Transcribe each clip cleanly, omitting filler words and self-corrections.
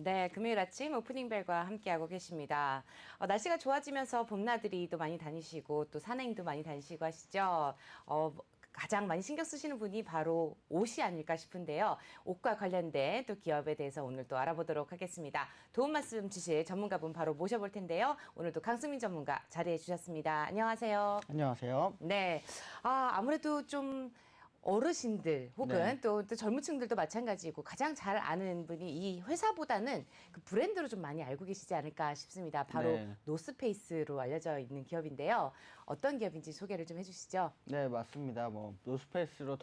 네, 금요일 아침 오프닝벨과 함께하고 계십니다. 날씨가 좋아지면서 봄나들이 또 많이 다니시고 또 산행도 많이 다니시고 하시죠. 가장 많이 신경 쓰시는 분이 바로 옷이 아닐까 싶은데요. 옷과 관련된 또 기업에 대해서 오늘 또 알아보도록 하겠습니다. 도움 말씀 주실 전문가분 바로 모셔볼 텐데요. 오늘도 강승민 전문가 자리해 주셨습니다. 안녕하세요. 안녕하세요. 네, 아무래도 좀 어르신들 혹은 네. 또 젊은 층들도 마찬가지고 가장 잘 아는 분이 이 회사보다는 그 브랜드로 좀 많이 알고 계시지 않을까 싶습니다. 바로 네. 노스페이스로 알려져 있는 기업인데요. 어떤 기업인지 소개를 좀 해주시죠. 네, 맞습니다. 노스페이스로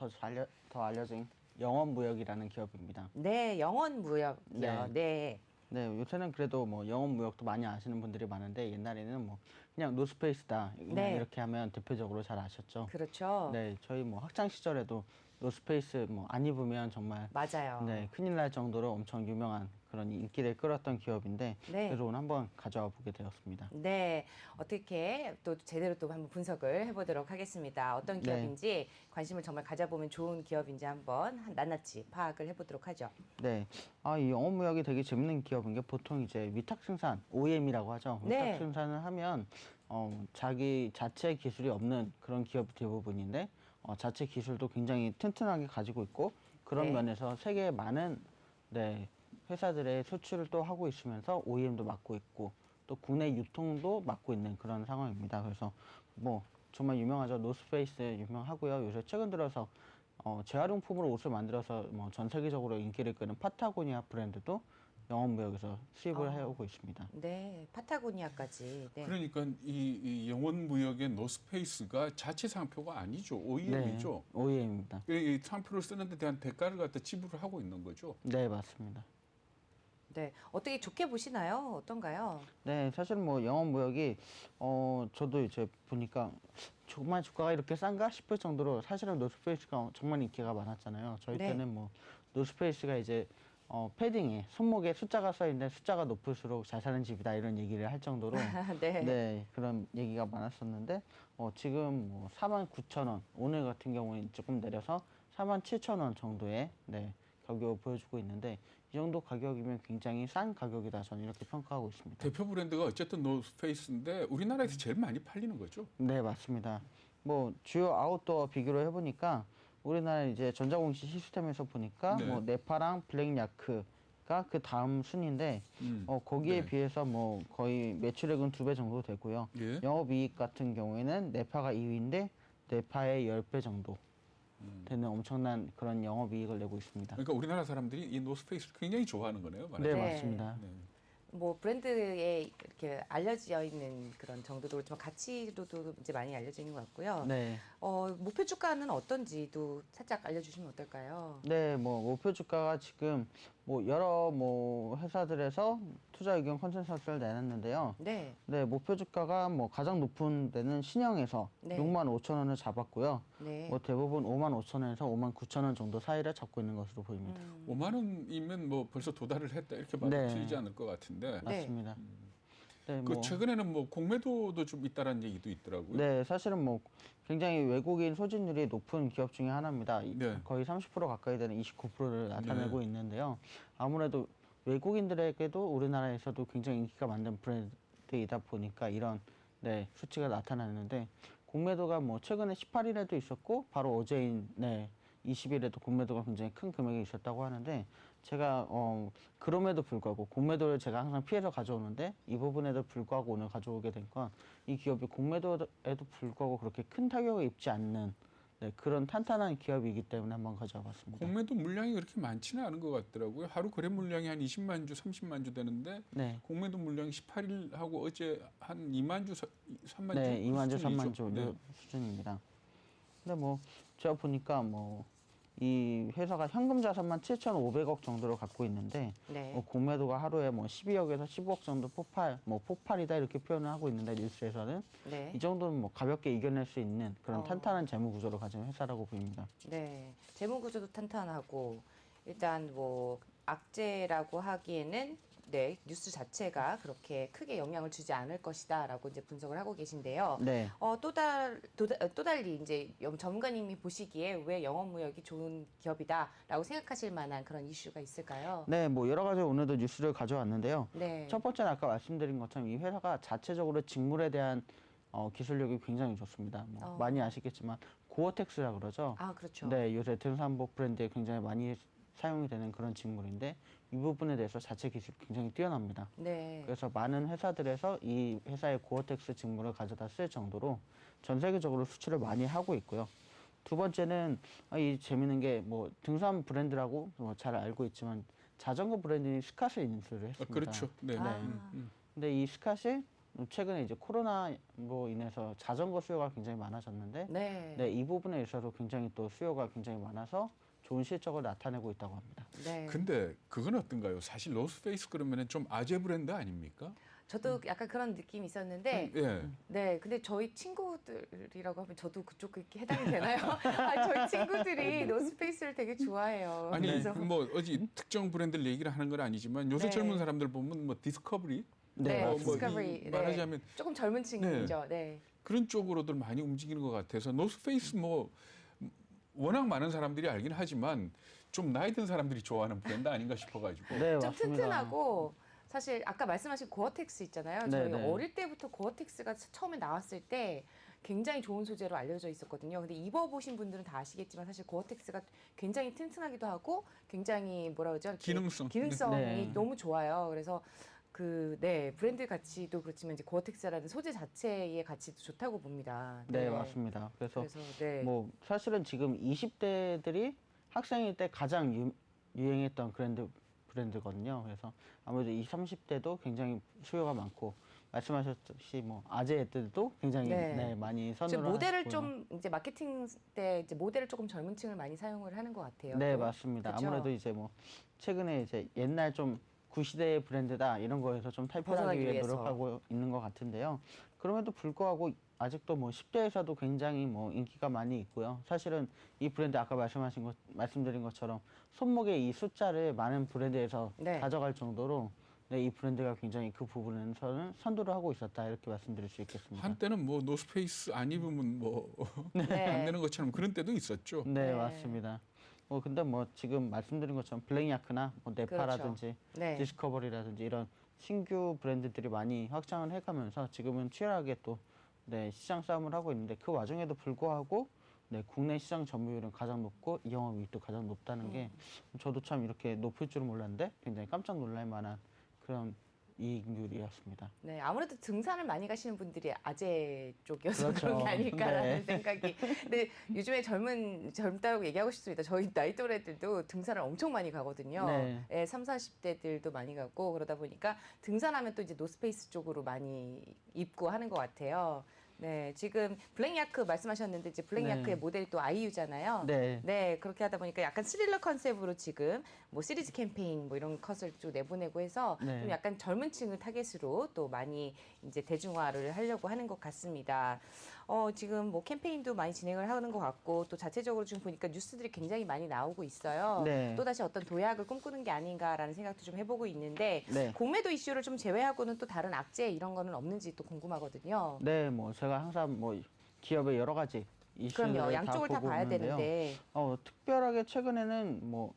더 알려진 영원무역이라는 기업입니다. 네, 영원무역이요. 네. 네. 네, 요새는 그래도 영원무역도 많이 아시는 분들이 많은데 옛날에는 그냥 노스페이스다 그냥 네. 이렇게 하면 대표적으로 잘 아셨죠. 그렇죠. 네, 저희 학창 시절에도 노스페이스 안 입으면 정말 맞아요. 네, 큰일 날 정도로 엄청 유명한 그런 인기를 끌었던 기업인데 네. 그래서 오늘 한번 가져와 보게 되었습니다. 네, 어떻게 또 제대로 또 한번 분석을 해보도록 하겠습니다. 어떤 기업인지 관심을 정말 가져보면 좋은 기업인지 한번 낱낱이 파악을 해보도록 하죠. 네. 이 영업무역이 되게 재밌는 기업인 게 보통 이제 위탁 생산, OEM이라고 하죠. 네. 위탁 생산을 하면, 자기 자체 기술이 없는 그런 기업이 대부분인데, 자체 기술도 굉장히 튼튼하게 가지고 있고, 그런 네. 면에서 세계의 많은, 네, 회사들의 수출을 또 하고 있으면서 OEM도 맡고 있고, 또 국내 유통도 맡고 있는 그런 상황입니다. 그래서 정말 유명하죠. 노스페이스 유명하고요. 요새 최근 들어서 재활용품으로 옷을 만들어서 전 세계적으로 인기를 끄는 파타고니아 브랜드도 영업무역에서 수입을 해오고 있습니다. 네, 파타고니아까지. 네. 그러니까 이 영원무역의 노스페이스가 자체 상표가 아니죠. OEM이죠. 네, OEM입니다. 이 상표를 쓰는 데 대한 대가를 갖다 지불을 하고 있는 거죠. 네, 맞습니다. 네, 어떻게 좋게 보시나요? 어떤가요? 네, 사실 영업무역이 저도 이제 보니까 정말 주가가 이렇게 싼가 싶을 정도로 사실은 노스페이스가 정말 인기가 많았잖아요. 저희 네. 때는 노스페이스가 이제 패딩에 손목에 숫자가 써 있는데 숫자가 높을수록 잘 사는 집이다 이런 얘기를 할 정도로 네. 네, 그런 얘기가 많았었는데 지금 49,000원 오늘 같은 경우는 조금 내려서 47,000원 정도의 네, 가격을 보여주고 있는데 이 정도 가격이면 굉장히 싼 가격이다 저는 이렇게 평가하고 있습니다. 대표 브랜드가 어쨌든 노스페이스인데 우리나라에서 제일 많이 팔리는 거죠. 네, 맞습니다. 주요 아웃도어 비교를 해보니까 우리나라 이제 전자공시 시스템에서 보니까 네. 네파랑 블랙야크가 그 다음 순위인데 거기에 네. 비해서 거의 매출액은 2배 정도 되고요. 예. 영업이익 같은 경우에는 네파가 2위인데 네파의 10배 정도 되는 엄청난 그런 영업이익을 내고 있습니다. 그러니까 우리나라 사람들이 이 노스페이스를 굉장히 좋아하는 거네요. 네, 말하자면. 맞습니다. 네. 브랜드에 이렇게 알려져 있는 그런 정도도 그렇지만 가치로도 이제 많이 알려져 있는 것 같고요. 네. 목표 주가는 어떤지도 살짝 알려주시면 어떨까요? 네, 목표 주가가 지금 여러 회사들에서 투자 의견 컨센서스를 내놨는데요. 네. 네, 목표 주가가 가장 높은 데는 신영에서 네. 65,000원을 잡았고요. 네. 대부분 55,000원에서 59,000원 정도 사이를 잡고 있는 것으로 보입니다. 5만 원이면 벌써 도달을 했다 이렇게 봐도 네. 틀리지 않을 것 같은데. 네. 맞습니다. 네, 그 최근에는 공매도도 좀 있다라는 얘기도 있더라고요. 네, 사실은 굉장히 외국인 소진율이 높은 기업 중에 하나입니다. 네. 거의 30% 가까이 되는 29%를 나타내고 네. 있는데요. 아무래도 외국인들에게도 우리나라에서도 굉장히 인기가 많은 브랜드이다 보니까 이런 수치가 나타나는데 공매도가 최근에 18일에도 있었고 바로 어제인 20일에도 공매도가 굉장히 큰 금액이 있었다고 하는데 제가 그럼에도 불구하고 공매도를 제가 항상 피해서 가져오는데 이 부분에도 불구하고 오늘 가져오게 된 건 이 기업이 공매도에도 불구하고 그렇게 큰 타격을 입지 않는 그런 탄탄한 기업이기 때문에 한번 가져와 봤습니다. 공매도 물량이 그렇게 많지는 않은 것 같더라고요. 하루 거래 물량이 한 20만 주, 30만 주 되는데 네. 공매도 물량이 18일하고 어제 한 2만 주, 3만 주 네, 2만 주, 3만 주 네. 수준입니다. 근데 제가 보니까 이 회사가 현금 자산만 7,500억 정도를 갖고 있는데 네. 공매도가 하루에 12억에서 15억 정도 폭발이다 이렇게 표현을 하고 있는데 뉴스에서는 네. 이 정도는 가볍게 이겨낼 수 있는 그런 탄탄한 재무 구조를 가진 회사라고 보입니다. 네. 재무 구조도 탄탄하고 일단 악재라고 하기에는 네, 뉴스 자체가 그렇게 크게 영향을 주지 않을 것이다라고 이제 분석을 하고 계신데요. 네. 또 달리 이제 전문가님이 보시기에 왜 영업무역이 좋은 기업이다라고 생각하실 만한 그런 이슈가 있을까요? 네, 뭐 여러 가지 오늘도 뉴스를 가져왔는데요. 네. 첫 번째는 아까 말씀드린 것처럼 이 회사가 자체적으로 직물에 대한 기술력이 굉장히 좋습니다. 뭐 많이 아시겠지만 고어텍스라 그러죠. 아, 그렇죠. 네, 요새 등산복 브랜드에 굉장히 많이 사용이 되는 그런 직물인데 이 부분에 대해서 자체 기술이 굉장히 뛰어납니다. 네. 그래서 많은 회사들에서 이 회사의 고어텍스 직물을 가져다 쓸 정도로 전 세계적으로 수출을 많이 하고 있고요. 두 번째는 이 재밌는 게 뭐 등산 브랜드라고 잘 알고 있지만 자전거 브랜드인 스캇을 인수를 했습니다. 그렇죠. 네. 아. 근데 이 스캇이 최근에 이제 코로나로 인해서 자전거 수요가 굉장히 많아졌는데 네. 네, 이 부분에 있어서 굉장히 또 수요가 굉장히 많아서 좋은 실적을 나타내고 있다고 합니다. 네. 근데 그건 어떤가요? 사실 노스페이스 그러면은 좀 아재 브랜드 아닙니까? 저도 약간 그런 느낌이 있었는데, 예. 네, 근데 저희 친구들이라고 하면 저도 그쪽 그렇게 해당이 되나요? 아, 저희 친구들이 노스페이스를 되게 좋아해요. 아니 그래서 뭐 어디 특정 브랜드를 얘기를 하는 건 아니지만 요새 네. 젊은 사람들 보면 뭐 디스커버리 네, 맞습니다. 디스커버리. 네. 말하자면 조금 젊은 친구죠. 네. 그런 쪽으로들 많이 움직이는 것 같아서 노스페이스 뭐 워낙 많은 사람들이 알긴 하지만 좀 나이 든 사람들이 좋아하는 브랜드 아닌가 싶어가지고. 네, 좀 맞습니다. 튼튼하고 사실 아까 말씀하신 고어텍스 있잖아요. 네, 저희 네. 어릴 때부터 고어텍스가 처음에 나왔을 때 굉장히 좋은 소재로 알려져 있었거든요. 근데 입어보신 분들은 다 아시겠지만 사실 고어텍스가 굉장히 튼튼하기도 하고 굉장히 뭐라 그러죠? 이렇게 기능성이 네. 너무 좋아요. 그래서 네, 브랜드 가치도 그렇지만 이제 고어텍스라는 소재 자체의 가치도 좋다고 봅니다. 네, 맞습니다. 그래서 네. 뭐 사실은 지금 20대들이 학생일 때 가장 유행했던 브랜드거든요. 그래서 아무래도 20, 30대도 굉장히 수요가 많고 말씀하셨듯이 뭐 아재 애들도 굉장히 네. 많이 지금 선호를 모델을 하시고요. 좀 이제 마케팅 때 이제 모델을 조금 젊은 층을 많이 사용을 하는 것 같아요. 네, 또. 맞습니다. 그쵸? 아무래도 이제 뭐 최근에 이제 옛날 좀 구시대의 브랜드다 이런 거에서 좀 탈피하기 벗어나기 위해 위해서. 노력하고 있는 것 같은데요. 그럼에도 불구하고 아직도 뭐 10대에서도 굉장히 뭐 인기가 많이 있고요. 사실은 이 브랜드 아까 말씀드린 것처럼 손목에 이 숫자를 많은 브랜드에서 네. 가져갈 정도로 네, 이 브랜드가 굉장히 그 부분에서는 선도를 하고 있었다 이렇게 말씀드릴 수 있겠습니다. 한때는 뭐 노스페이스 안 입으면 뭐 안 네. 되는 것처럼 그런 때도 있었죠. 네, 네. 맞습니다. 근데 뭐 지금 말씀드린 것처럼 블랙야크나 뭐 네파라든지 네. 디스커버리라든지 이런 신규 브랜드들이 많이 확장을 해가면서 지금은 치열하게 또 네, 시장 싸움을 하고 있는데 그 와중에도 불구하고 네, 국내 시장 점유율은 가장 높고 영업이익도 가장 높다는 게 저도 참 이렇게 높을 줄은 몰랐는데 굉장히 깜짝 놀랄 만한 그런 이익률이었습니다. 네, 아무래도 등산을 많이 가시는 분들이 아재 쪽이어서 그렇죠. 그런 게 아닐까라는 네. 생각이. 근데 요즘에 젊다고 얘기하고 싶습니다. 저희 나이 또래들도 등산을 엄청 많이 가거든요. 네. 네, 3, 40대들도 많이 가고 그러다 보니까 등산하면 또 이제 노스페이스 쪽으로 많이 입고 하는 것 같아요. 네, 지금 블랙야크 말씀하셨는데 이제 블랙야크의 네. 모델이 또 아이유잖아요. 네. 네, 그렇게 하다 보니까 약간 스릴러 컨셉으로 지금 뭐 시리즈 캠페인 뭐 이런 컷을 쭉 내보내고 해서 네. 좀 약간 젊은 층을 타겟으로 또 많이 이제 대중화를 하려고 하는 것 같습니다. 지금 뭐 캠페인도 많이 진행을 하는 것 같고 또 자체적으로 지금 보니까 뉴스들이 굉장히 많이 나오고 있어요. 네. 또다시 어떤 도약을 꿈꾸는 게 아닌가라는 생각도 좀 해보고 있는데 네. 공매도 이슈를 좀 제외하고는 또 다른 악재 이런 거는 없는지 또 궁금하거든요. 네, 뭐 제가 항상 뭐 기업의 여러 가지 이슈를 그럼요, 양쪽을 다 보고 봐야 있는데요. 되는데. 특별하게 최근에는 뭐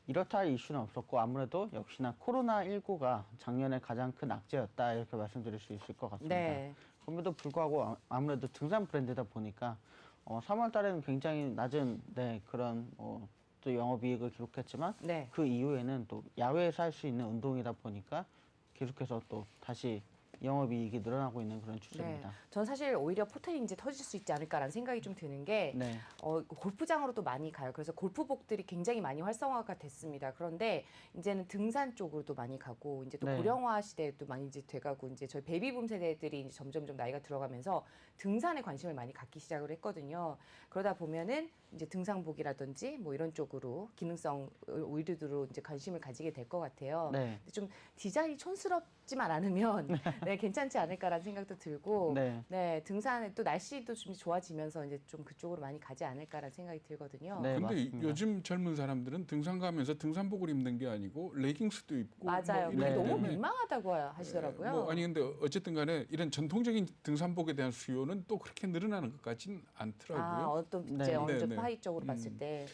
이렇다 할 이슈는 없었고 아무래도 역시나 코로나19가 작년에 가장 큰 악재였다 이렇게 말씀드릴 수 있을 것 같습니다. 네. 그럼에도 불구하고 아무래도 등산 브랜드다 보니까 3월 달에는 굉장히 낮은 그런 또 영업이익을 기록했지만 네. 그 이후에는 또 야외에서 할 수 있는 운동이다 보니까 계속해서 또 다시 영업이익이 늘어나고 있는 그런 추세입니다. 전 사실 오히려 포텐이 이제 터질 수 있지 않을까라는 생각이 좀 드는 게 네. 골프장으로도 많이 가요. 그래서 골프복들이 굉장히 많이 활성화가 됐습니다. 그런데 이제는 등산 쪽으로도 많이 가고 이제 또 네. 고령화 시대도 많이 이제 돼가고 이제 저희 베이비붐 세대들이 이제 점점 나이가 들어가면서 등산에 관심을 많이 갖기 시작을 했거든요. 그러다 보면은 이제 등산복이라든지 뭐 이런 쪽으로 기능성 의류들로 이제 관심을 가지게 될 것 같아요. 네. 좀 디자인이 촌스럽 덥지만 않으면 네, 괜찮지 않을까라는 생각도 들고 네. 네, 등산에 또 날씨도 좀 좋아지면서 이제 좀 그쪽으로 많이 가지 않을까라는 생각이 들거든요. 네. 근데 맞습니다. 요즘 젊은 사람들은 등산 가면서 등산복을 입는 게 아니고 레깅스도 입고 맞아요. 뭐 그게 네, 너무 네. 민망하다고 하시더라고요. 뭐 아니 근데 어쨌든 간에 이런 전통적인 등산복에 대한 수요는 또 그렇게 늘어나는 것 같진 않더라고요. 어떤 네. 이제 어느 네, 좀 네. 파이적으로 봤을 때.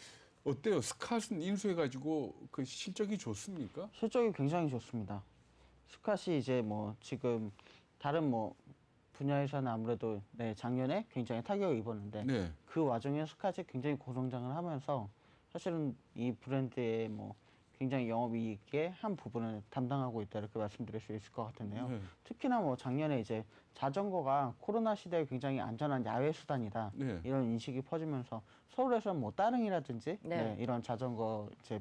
어때요? 스캇은 인수해가지고 그 실적이 좋습니까? 실적이 굉장히 좋습니다. 스캇이 이제 뭐 지금 다른 뭐 분야에서는 아무래도 네, 작년에 굉장히 타격을 입었는데 네. 그 와중에 스캇이 굉장히 고성장을 하면서 사실은 이 브랜드의 뭐 굉장히 영업이익의 한 부분을 담당하고 있다 이렇게 말씀드릴 수 있을 것 같은데요. 네. 특히나 뭐 작년에 이제 자전거가 코로나 시대에 굉장히 안전한 야외 수단이다 네. 이런 인식이 퍼지면서 서울에서 뭐 따릉이라든지 네. 네, 이런 자전거 이제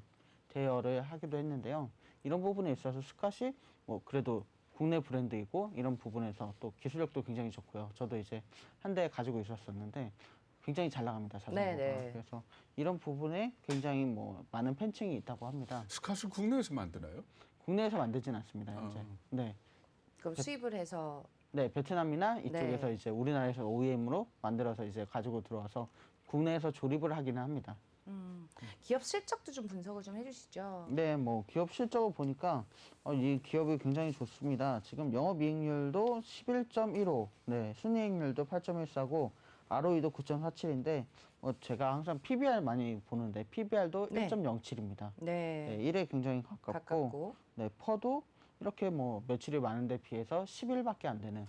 대여를 하기도 했는데요. 이런 부분에 있어서 스캇이 뭐 그래도 국내 브랜드이고 이런 부분에서 또 기술력도 굉장히 좋고요. 저도 이제 한 대 가지고 있었었는데 굉장히 잘 나갑니다, 자전거가. 네네. 그래서 이런 부분에 굉장히 뭐 많은 팬층이 있다고 합니다. 스캇을 국내에서 만드나요? 국내에서 만들진 않습니다, 현재. 아. 네. 그럼 수입을 해서 네, 베트남이나 이쪽에서 네. 이제 우리나라에서 OEM으로 만들어서 이제 가지고 들어와서 국내에서 조립을 하기는 합니다. 기업 실적도 좀 분석을 좀 해주시죠. 네, 뭐 기업 실적을 보니까 이 기업이 굉장히 좋습니다. 지금 영업이익률도 11.15, 네, 순이익률도 8.14고 ROE도 9.47인데 제가 항상 PBR 많이 보는데 PBR도 네. 1.07입니다. 네. 네, 1에 굉장히 가깝고, 네, 퍼도 이렇게 뭐 매출이 많은데 비해서 11밖에 안 되는,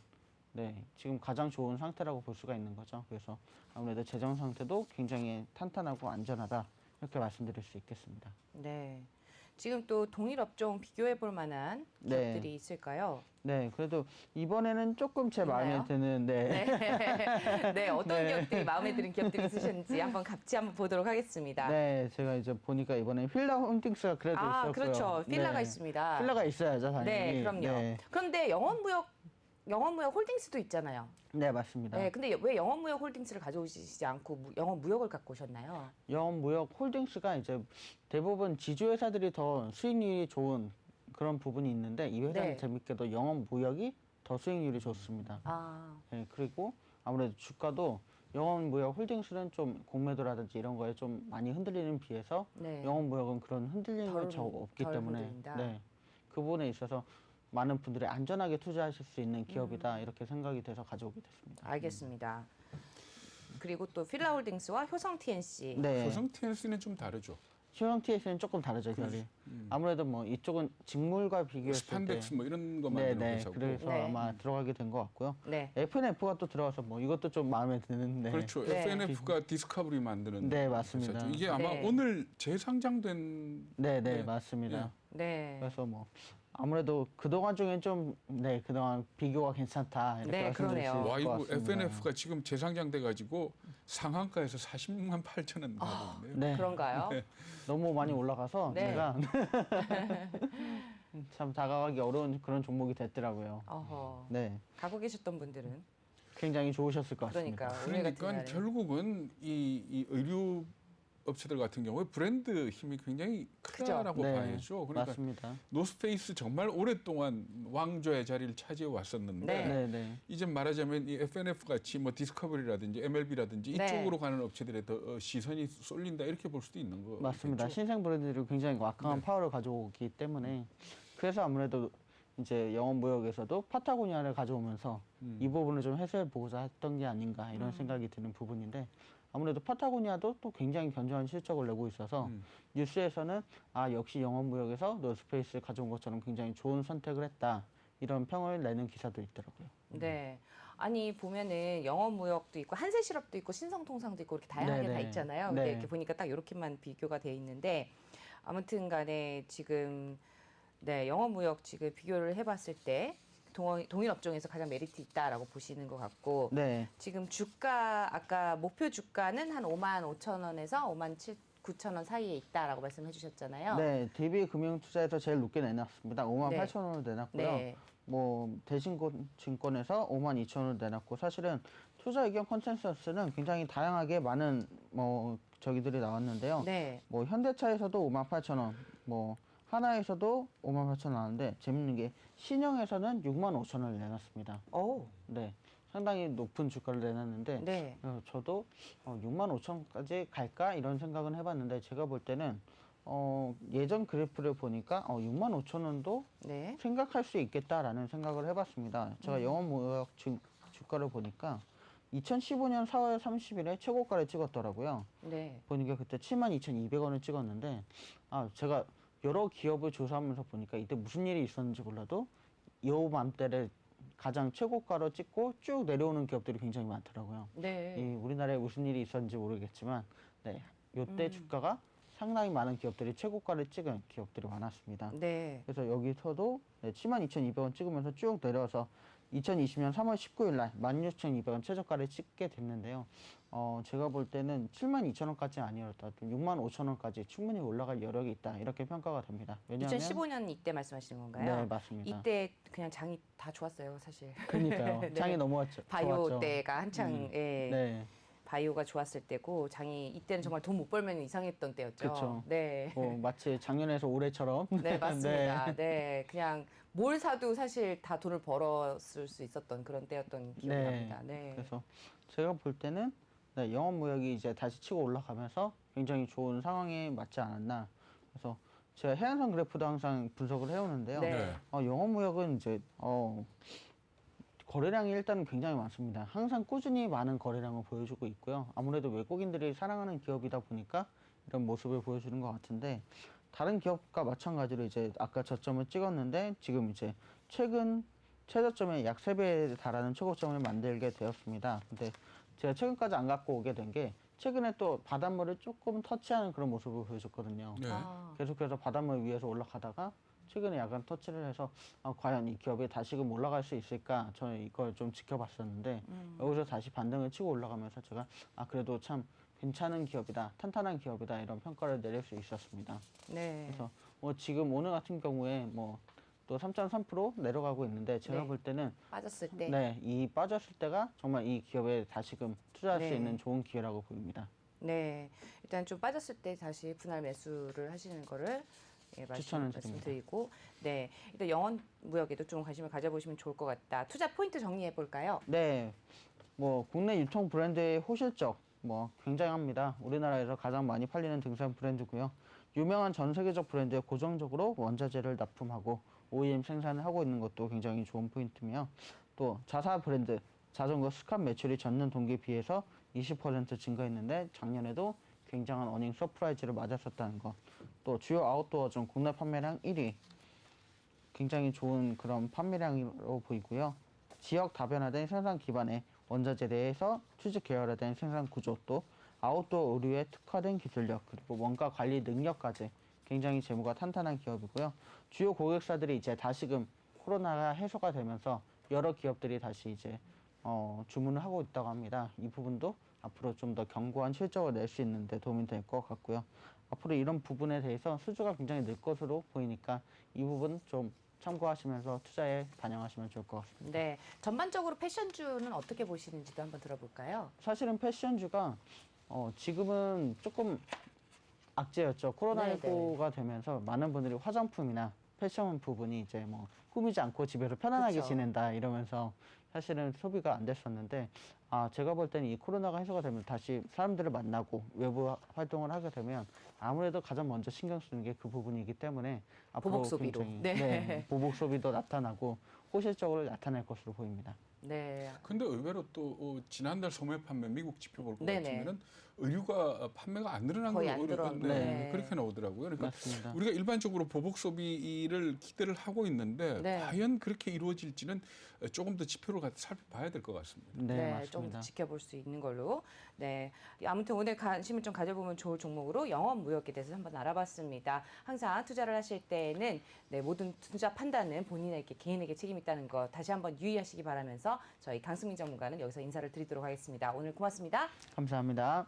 네, 지금 가장 좋은 상태라고 볼 수가 있는 거죠. 그래서 아무래도 재정 상태도 굉장히 탄탄하고 안전하다 이렇게 말씀드릴 수 있겠습니다. 네. 지금 또 동일 업종 비교해 볼 만한 네. 기업들이 있을까요? 네, 그래도 이번에는 조금 제 마음에 있나요? 드는, 네, 네. 네, 어떤 네. 기업들이 마음에 드는 기업들이 있으셨는지 한번 같이 한번 보도록 하겠습니다. 네, 제가 이제 보니까 이번에 휠라 홈팅스가 그래도 있었고요. 그렇죠. 필라가 네. 있습니다. 필라가 있어야죠, 당연히. 네, 그럼요. 네, 그런데 영업무역 홀딩스도 있잖아요. 네, 맞습니다. 네, 근데 왜 영업무역 홀딩스를 가져오시지 않고 영업무역을 갖고 오셨나요? 영업무역 홀딩스가 이제 대부분 지주회사들이 더 수익률이 좋은 그런 부분이 있는데 이 회사는 네. 재밌게도 영업무역이 더 수익률이 좋습니다. 네, 그리고 아무래도 주가도 영업무역 홀딩스는 좀 공매도라든지 이런 거에 좀 많이 흔들리는 비해서 네. 영업무역은 그런 흔들리는 덜 게 적 없기 덜 때문에 흔들린다. 네, 그 부분에 있어서 많은 분들이 안전하게 투자하실 수 있는 기업이다 이렇게 생각이 돼서 가져오게 됐습니다. 알겠습니다. 그리고 또 필라홀딩스와 효성 TNC. 네, 효성 TNC는 좀 다르죠. 효성 TS는 조금 다르죠, 결이. 아무래도 뭐 이쪽은 직물과 비교했을 때 스판덱스 뭐 이런 거 만드는 네네, 회사고. 그래서 네. 아마 들어가게 된 것 같고요. 네. FNF가 또 들어와서 뭐 이것도 좀 마음에 드는데. 그렇죠. 네. FNF가 디스커버리 만드는 네, 맞습니다. 회사죠. 이게 아마 네. 오늘 재상장된 네, 네. 맞습니다. 네. 그래서 뭐 아무래도 그동안 중엔 좀 그동안 비교가 괜찮다 이렇게 네, 말씀드릴 수 그러네요. 있을 와 것 이거 같습니다. FNF가 지금 재상장돼 가지고 상한가에서 46만 8천 원 나오는데요. 네, 그런가요? 너무 많이 올라가서 네. 제가 참 다가가기 어려운 그런 종목이 됐더라고요. 어허. 네, 갖고 계셨던 분들은 굉장히 좋으셨을 것 같습니다. 그러니까 오늘 같은 그러니까 날에 결국은 이 의류 업체들 같은 경우에 브랜드 힘이 굉장히 크다라고 네, 봐야죠. 그러니까 맞습니다. 노스페이스 정말 오랫동안 왕조의 자리를 차지해 왔었는데 네. 네, 네. 이제 말하자면 이 FNF 같이 뭐 디스커버리라든지 MLB라든지 네. 이쪽으로 가는 업체들에 더 시선이 쏠린다 이렇게 볼 수도 있는 거 맞습니다. 같죠? 신생 브랜드들이 굉장히 막강한 네. 파워를 가져오기 때문에 그래서 아무래도 이제 영업무역에서도 파타고니아를 가져오면서 이 부분을 좀 해소해 보고자 했던 게 아닌가 이런 생각이 드는 부분인데 아무래도 파타고니아도 또 굉장히 견조한 실적을 내고 있어서 뉴스에서는 역시 영업무역에서 노스페이스를 가져온 것처럼 굉장히 좋은 선택을 했다 이런 평을 내는 기사도 있더라고요. 네. 아니 보면은 영어무역도 있고 한세실업도 있고 신성통상도 있고 이렇게 다양하게 네네. 다 있잖아요. 근데 네. 이렇게 보니까 딱 이렇게만 비교가 돼 있는데 아무튼간에 지금 네 영어무역 지금 비교를 해봤을 때 동일 업종에서 가장 메리트 있다라고 보시는 것 같고 네, 지금 주가 아까 목표 주가는 한 5만 5천 원에서 5만 9천 원 사이에 있다라고 말씀해 주셨잖아요. 네, DB금융투자에서 제일 높게 내놨습니다. 5만 네. 8천 원을 내놨고요. 네. 뭐 대신증권에서 5만 2천 원을 내놨고 사실은 투자 의견 컨센서스는 굉장히 다양하게 많은 뭐 저기들이 나왔는데요. 네. 뭐 현대차에서도 5만 8천 원, 뭐 하나에서도 58,000원 나왔는데 재밌는 게 신형에서는 65,000원을 내놨습니다. 오, 네, 상당히 높은 주가를 내놨는데 네. 저도 65,000원까지 갈까 이런 생각은 해봤는데 제가 볼 때는 예전 그래프를 보니까 65,000원도 네. 생각할 수 있겠다라는 생각을 해봤습니다. 제가 영업무역 주가를 보니까 2015년 4월 30일에 최고가를 찍었더라고요. 네. 보니까 그때 72,200원을 찍었는데 제가 여러 기업을 조사하면서 보니까 이때 무슨 일이 있었는지 몰라도 요맘때를 가장 최고가로 찍고 쭉 내려오는 기업들이 굉장히 많더라고요. 네. 이 우리나라에 무슨 일이 있었는지 모르겠지만 네, 요때 주가가 상당히 많은 기업들이 최고가를 찍은 기업들이 많았습니다. 네. 그래서 여기서도 72,200원 찍으면서 쭉 내려와서 2020년 3월 19일 날 16,200원 최저가를 찍게 됐는데요. 제가 볼 때는 72,000원까지 아니었더라도 65,000원까지 충분히 올라갈 여력이 있다. 이렇게 평가가 됩니다. 왜냐하면 2015년 이때 말씀하시는 건가요? 네, 맞습니다. 이때 그냥 장이 다 좋았어요, 사실. 그러니까요. 네. 장이 넘어왔죠. 바이오 좋았죠. 때가 한창 예, 네. 바이오가 좋았을 때고 장이 이때는 정말 돈 못 벌면 이상했던 때였죠. 그쵸. 네. 마치 작년에서 올해처럼 네, 맞습니다. 네. 그냥 뭘 사도 사실 다 돈을 벌었을 수 있었던 그런 때였던 기억이 네. 납니다. 네. 그래서 제가 볼 때는 영업무역이 이제 다시 치고 올라가면서 굉장히 좋은 상황에 맞지 않았나. 그래서 제가 해안선 그래프도 항상 분석을 해오는데요. 네. 영업무역은 이제 거래량이 일단 굉장히 많습니다. 항상 꾸준히 많은 거래량을 보여주고 있고요. 아무래도 외국인들이 사랑하는 기업이다 보니까 이런 모습을 보여주는 것 같은데 다른 기업과 마찬가지로 이제 아까 저점을 찍었는데 지금 이제 최근 최저점에 약 3배에 달하는 최고점을 만들게 되었습니다. 근데 제가 최근까지 안 갖고 오게 된 게 최근에 또 바닷물을 조금 터치하는 그런 모습을 보여줬거든요. 네. 아, 계속해서 바닷물 위에서 올라가다가 최근에 약간 터치를 해서 과연 이 기업이 다시금 올라갈 수 있을까 저는 이걸 좀 지켜봤었는데 여기서 다시 반등을 치고 올라가면서 제가 그래도 참 괜찮은 기업이다, 탄탄한 기업이다 이런 평가를 내릴 수 있었습니다. 네. 그래서 지금 오늘 같은 경우에 또 3.3% 내려가고 있는데 제가 네. 볼 때는 빠졌을 때. 네, 이 빠졌을 때가 정말 이 기업에 다시금 투자할 네. 수 있는 좋은 기회라고 보입니다. 네. 일단 좀 빠졌을 때 다시 분할 매수를 하시는 거를 추천을 드립니다. 말씀드리고, 네. 일단 영원 무역에도 좀 관심을 가져보시면 좋을 것 같다. 투자 포인트 정리해 볼까요? 네, 국내 유통 브랜드의 호실적 굉장합니다. 우리나라에서 가장 많이 팔리는 등산 브랜드고요. 유명한 전 세계적 브랜드에 고정적으로 원자재를 납품하고 OEM 생산을 하고 있는 것도 굉장히 좋은 포인트며 또 자사 브랜드 자전거 스캇 매출이 전년 동기에 비해서 20% 증가했는데 작년에도 굉장한 어닝 서프라이즈를 맞았었다는 것. 또 주요 아웃도어 중 국내 판매량 1위. 굉장히 좋은 그런 판매량으로 보이고요. 지역 다변화된 생산 기반의 원자재 내에서 취직 계열화된 생산 구조 또 아웃도어 의류에 특화된 기술력 그리고 원가 관리 능력까지 굉장히 재무가 탄탄한 기업이고요. 주요 고객사들이 이제 다시금 코로나가 해소가 되면서 여러 기업들이 다시 이제 주문을 하고 있다고 합니다. 이 부분도 앞으로 좀 더 견고한 실적을 낼 수 있는데 도움이 될 것 같고요. 앞으로 이런 부분에 대해서 수주가 굉장히 늘 것으로 보이니까 이 부분 좀 참고하시면서 투자에 반영하시면 좋을 것 같습니다. 네. 전반적으로 패션주는 어떻게 보시는지도 한번 들어볼까요? 사실은 패션주가 지금은 조금 악재였죠. 코로나19가 되면서 많은 분들이 화장품이나 패션 부분이 이제 꾸미지 않고 집에서 편안하게 그쵸. 지낸다 이러면서 사실은 소비가 안 됐었는데 제가 볼 때는 이 코로나가 해소가 되면 다시 사람들을 만나고 외부 활동을 하게 되면 아무래도 가장 먼저 신경 쓰는 게 그 부분이기 때문에 앞으로 보복 소비로. 굉장히, 네. 보복 소비도 나타나고 호실적으로 나타날 것으로 보입니다. 네. 근데 의외로 또 지난달 소매 판매 미국 지표 볼 것 네네. 같으면은 의류가 판매가 안 늘어난 거의 걸로 안 늘어났네. 네, 그렇게 나오더라고요. 그러니까 맞습니다. 우리가 일반적으로 보복 소비를 기대를 하고 있는데 네. 과연 그렇게 이루어질지는 조금 더 지표를 같이 살펴봐야 될 것 같습니다. 네, 좀 맞습니다. 지켜볼 수 있는 걸로. 네. 아무튼 오늘 관심을 좀 가져보면 좋을 종목으로 영업 무역에 대해서 한번 알아봤습니다. 항상 투자를 하실 때는 모든 투자 판단은 본인에게 개인에게 책임이 있다는 거 다시 한번 유의하시기 바라면서 저희 강승민 전문가는 여기서 인사를 드리도록 하겠습니다. 오늘 고맙습니다. 감사합니다.